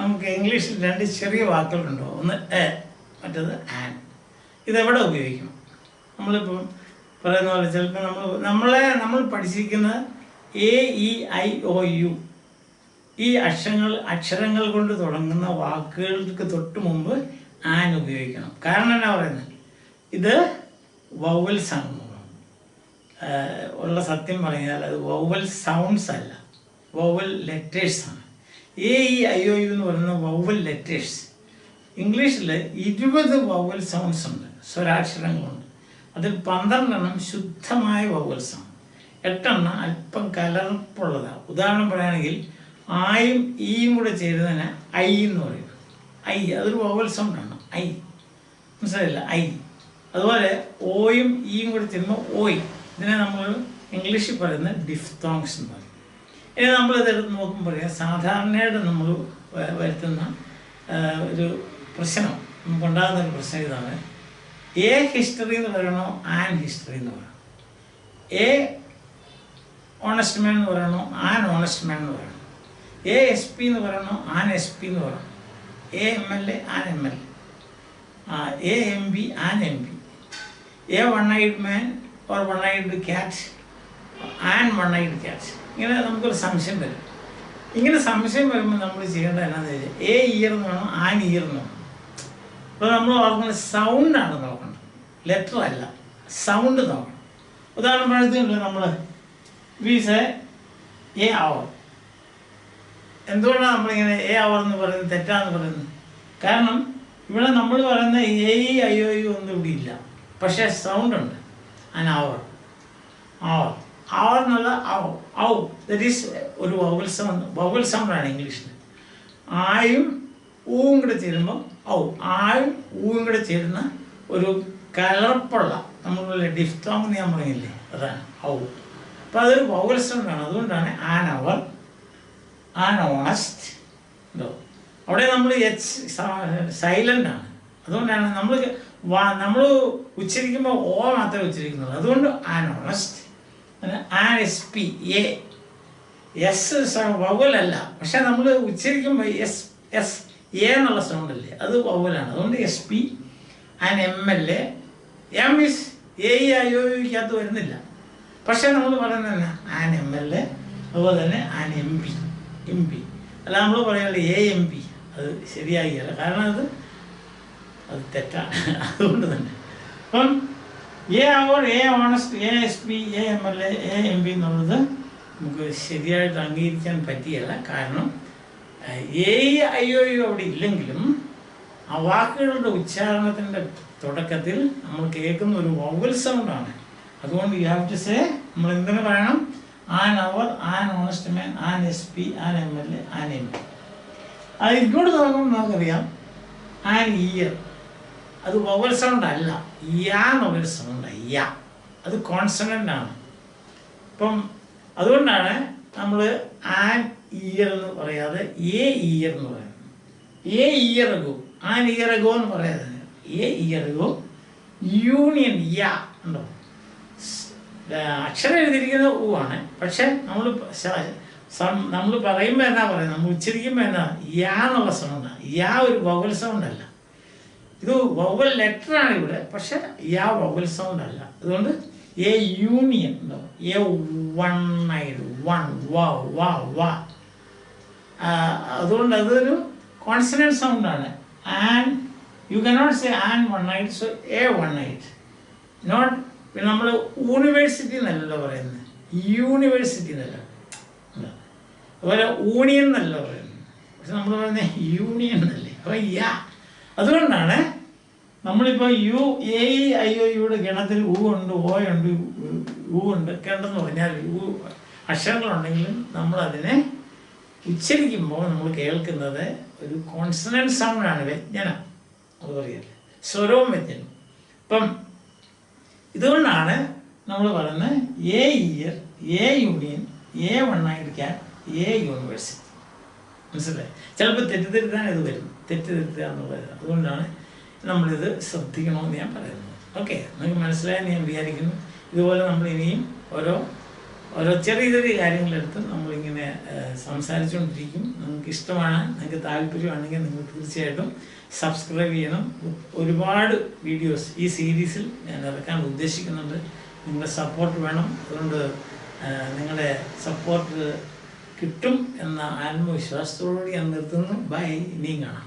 നമുക്ക് ഇംഗ്ലീഷിൽ രണ്ട് ചെറിയ വാക്കുകളുണ്ടോ, ഒന്ന് എ, മറ്റേത് ആൻ. ഇതെവിടെ ഉപയോഗിക്കും? നമ്മളിപ്പോൾ പറയുന്ന പോലെ ചിലപ്പോൾ നമ്മൾ പഠിച്ചിരിക്കുന്നത് AEIOU ഈ അക്ഷരങ്ങൾ കൊണ്ട് തുടങ്ങുന്ന വാക്കുകൾക്ക് തൊട്ട് മുമ്പ് ആൻ ഉപയോഗിക്കണം. കാരണം എന്നാ പറയുന്നത്, ഇത് വൗവൽസ് ആണ്. ഉള്ള സത്യം പറഞ്ഞാൽ അത് വൗവൽ സൗണ്ട്സ് അല്ല, വൗവൽ ലെറ്റേഴ്സാണ്. AEIOU എന്ന് പറയുന്ന വൗവൽ ലെറ്റേഴ്സ്. ഇംഗ്ലീഷിൽ 20 വൗവൽ സൗണ്ട്സ് ഉണ്ട്, സ്വരാക്ഷരങ്ങളുണ്ട്. അതിൽ 12 ശുദ്ധമായ വൗവൽസാണ്, 8 അല്പം കലർപ്പുള്ളതാണ്. ഉദാഹരണം പറയുകയാണെങ്കിൽ ആയും ഈയും കൂടെ ചേരുന്നതിന് ഐ എന്ന് പറയും. ഐ അതൊരു വൗവൽ സൗണ്ടാണ്, ഐ. മനസ്സിലായില്ല? ഐ. അതുപോലെ ഓയും ഈയും കൂടെ ചേരുമ്പോൾ ഓയ്. ഇതിനെ നമ്മൾ ഇംഗ്ലീഷിൽ പറയുന്നത് ഡിഫ്തോങ്സ് എന്ന് പറയും. ഇനി നമ്മളിത് എടുത്ത് നോക്കുമ്പോൾ പറയാം, സാധാരണയായിട്ട് നമ്മൾ വരുത്തുന്ന ഒരു പ്രശ്നം, നമുക്കുണ്ടാകുന്ന ഒരു പ്രശ്നം ഇതാണ്. എ ഹിസ്റ്ററി എന്ന് പറയണോ, ആൻ ഹിസ്റ്ററി എന്ന് പറയണം. എ ഓണസ്റ്റ് മാൻ എന്ന് പറയണോ, ആൻ ഓണസ്റ്റ് മാൻ എന്ന് പറയണം. ASP എന്ന് പറയണോ, ആൻ SP എന്ന് പറയണം. AMLA, an MLA. AMB, an MB. A one-eyed man or one-eyed cat, an one-eyed cat. ഇങ്ങനെ നമുക്കൊരു സംശയം വരും. ഇങ്ങനെ സംശയം വരുമ്പോൾ നമ്മൾ ചെയ്യേണ്ടത് എന്നാന്ന് വെച്ചാൽ A ഇയർ എന്ന് വേണം, ആൻ ഇയർ എന്ന് വേണം. അപ്പോൾ നമ്മൾ ഓർക്കുന്നത് സൗണ്ടാണ് നോക്കേണ്ടത്, ലെറ്റർ അല്ല, സൗണ്ട് നോക്കണം. ഉദാഹരണം പറയുന്നുണ്ട് നമ്മൾ വീസ് എ അവർ. എന്തുകൊണ്ടാണ് നമ്മളിങ്ങനെ എ അവർ എന്ന് പറയുന്നത് തെറ്റാന്ന് പറയുന്നത്? കാരണം ഇവിടെ നമ്മൾ പറയുന്ന AEIOU ഒന്നും ഇവിടെ ഇല്ല, പക്ഷേ സൗണ്ട് ഉണ്ട്. ആൻ അവർ, അവർ, അവർ എന്നുള്ള ഔ, ദറ്റ് ഈസ് ഒരു വൗവൽ സൗണ്ട്. വൗവൽ സൗണ്ടാണ് ഇംഗ്ലീഷിൽ. ആയും ഊവും കൂടെ ചേരുമ്പോൾ ഔ, ആയും ഊവും കൂടെ ചേരുന്ന ഒരു കലർപ്പുള്ള നമ്മളുള്ള ഡിഫ്തോങ് എന്ന് ഞാൻ പറഞ്ഞില്ലേ, അതാണ് ഔ. അപ്പോൾ അതൊരു വൗവൽ സൗണ്ടാണ്. അതുകൊണ്ടാണ് ആൻ അവർ, ആൻ ഓണസ്റ്റ് ഉണ്ടോ. അവിടെ നമ്മൾ സൈലൻ്റ് ആണ്. അതുകൊണ്ടാണ് നമ്മൾ ഉച്ചരിക്കുമ്പോൾ ഓ മാത്രമേ ഉച്ചരിക്കുന്നുള്ളൂ. അതുകൊണ്ട് an honest. An SP, a S വൗവലല്ല, പക്ഷെ നമ്മൾ ഉച്ചരിക്കുമ്പോൾ എസ് എ എന്നുള്ള സൗണ്ട് അല്ലേ, അത് വൗവലാണ്. അതുകൊണ്ട് SP, an MLA. M is AEIOUക്കകത്ത് വരുന്നില്ല, പക്ഷേ നമ്മൾ പറയുന്നത് തന്നെ ആൻ MLA. അതുപോലെ തന്നെ ആൻ MP. അല്ല, നമ്മൾ പറയുന്നത് AMP. അത് ശരിയാകില്ല, കാരണം അത് തെറ്റാണ്. അതുകൊണ്ട് തന്നെ അപ്പം a hour, a honest, ASP, AMLA, AMP എന്നുള്ളത് നമുക്ക് ശരിയായിട്ട് അംഗീകരിക്കാൻ പറ്റിയല്ല. കാരണം AEIOU അവിടെ ഇല്ലെങ്കിലും ആ വാക്കുകളുടെ ഉച്ചാരണത്തിൻ്റെ തുടക്കത്തിൽ നമ്മൾ കേൾക്കുന്ന ഒരു വൗവൽ സൗണ്ടാണ്. അതുകൊണ്ട് യു ഹാവ് ടു സേ, നമ്മൾ എന്തിനു പറയണം, an hour, an honest man, an SP, an MLA, an MP. അത് ഇങ്ങോട്ട് നോക്കുമ്പോൾ നമുക്കറിയാം ആൻ ഇയർ, അത് വൗവൽ സൗണ്ട് അല്ല, യാ എന്നുള്ളൊരു സൗണ്ടാണ്. യാ അത് കോൺസണൻ്റ് ആണ്. അപ്പം അതുകൊണ്ടാണ് നമ്മൾ ആൻ ഇയർ എന്ന് പറയാതെ എ ഇയർ എന്ന് പറയുന്നത്. A year ago, an year ago എന്ന് പറയാതെ എ ഇയർ അഗോ യൂണിയൻ യാ ഉണ്ടോ. അക്ഷരം എഴുതിയിരിക്കുന്ന ഊ ആണ്, പക്ഷെ നമ്മൾ പറയുമ്പോൾ എന്നാ പറയുന്നത്, നമ്മൾ ഉച്ചരിക്കുമ്പോൾ എന്നാ യാ എന്നുള്ള സൗണ്ടാണ്. യാ ഒരു വൗവൽ സൗണ്ട് അല്ല, ഇത് വൗവൽ ലെറ്ററാണ് ഇവിടെ, പക്ഷെ യാ വൗവൽ സൗണ്ട് അല്ല. അതുകൊണ്ട് എ യൂണിയൻ ഉണ്ടോ, എ വൺ-eyed, വൺ, വാ വാ വാ. അതുകൊണ്ട് അതൊരു കോൺസണന്റ് സൗണ്ടാണ്. An you cannot say an one-eyed, so a one-eyed. Not നമ്മൾ യൂണിവേഴ്സിറ്റി എന്നല്ലല്ലോ പറയുന്നത്, യൂണിവേഴ്സിറ്റി എന്നല്ല, അതുപോലെ ഊണിയൻ എന്നല്ല പറയുന്നത്, പക്ഷെ നമ്മൾ പറയുന്നത് യൂണിയൻ എന്നല്ലേ. അപ്പോൾ യാ. അതുകൊണ്ടാണ് നമ്മളിപ്പോൾ AEIOUയുടെ ഗണത്തിൽ ഊ ഉണ്ട്, ഓയുണ്ട്, ഊ ഉണ്ട് ഒക്കെ ഉണ്ടെന്ന് പറഞ്ഞാൽ അക്ഷരങ്ങളുണ്ടെങ്കിലും നമ്മളതിനെ ഉച്ചരിക്കുമ്പോൾ നമ്മൾ കേൾക്കുന്നത് ഒരു കോൺസണന്റ് സൗണ്ടാണ്, വ്യഞ്ജനം. അത് പറയല്ലേ, സ്വരവും വ്യഞ്ജനം. അപ്പം ഇതുകൊണ്ടാണ് നമ്മൾ പറയുന്നത് A year, A union, A one-eyed cat, A university. മനസ്സിലായി? ചിലപ്പോൾ തെറ്റിദ്ധരുത്താൻ ഇത് വരും, തെറ്റിദ്ധരുത്തുക എന്നുള്ളത്. അതുകൊണ്ടാണ് നമ്മളിത് ശ്രദ്ധിക്കണമെന്ന് ഞാൻ പറയുന്നത്. ഓക്കെ, നിങ്ങൾക്ക് മനസ്സിലായെന്ന് ഞാൻ വിചാരിക്കുന്നു. ഇതുപോലെ നമ്മൾ ഇനിയും ഓരോ ഓരോ ചെറിയ ചെറിയ കാര്യങ്ങളെടുത്ത് നമ്മളിങ്ങനെ സംസാരിച്ചുകൊണ്ടിരിക്കും. നിങ്ങൾക്ക് ഇഷ്ടമാണ്, നിങ്ങൾക്ക് താല്പര്യമാണെങ്കിൽ നിങ്ങൾ തീർച്ചയായിട്ടും സബ്സ്ക്രൈബ് ചെയ്യണം. ഒരുപാട് വീഡിയോസ് ഈ സീരീസിൽ ഞാൻ ഇറക്കാൻ ഉദ്ദേശിക്കുന്നുണ്ട്. നിങ്ങളുടെ സപ്പോർട്ട് വേണം. അതുകൊണ്ട് നിങ്ങളുടെ സപ്പോർട്ട് കിട്ടും എന്ന ആത്മവിശ്വാസത്തോടുകൂടി ഞാൻ നിർത്തുന്നു. ബൈ, ഇനിയും കാണാം.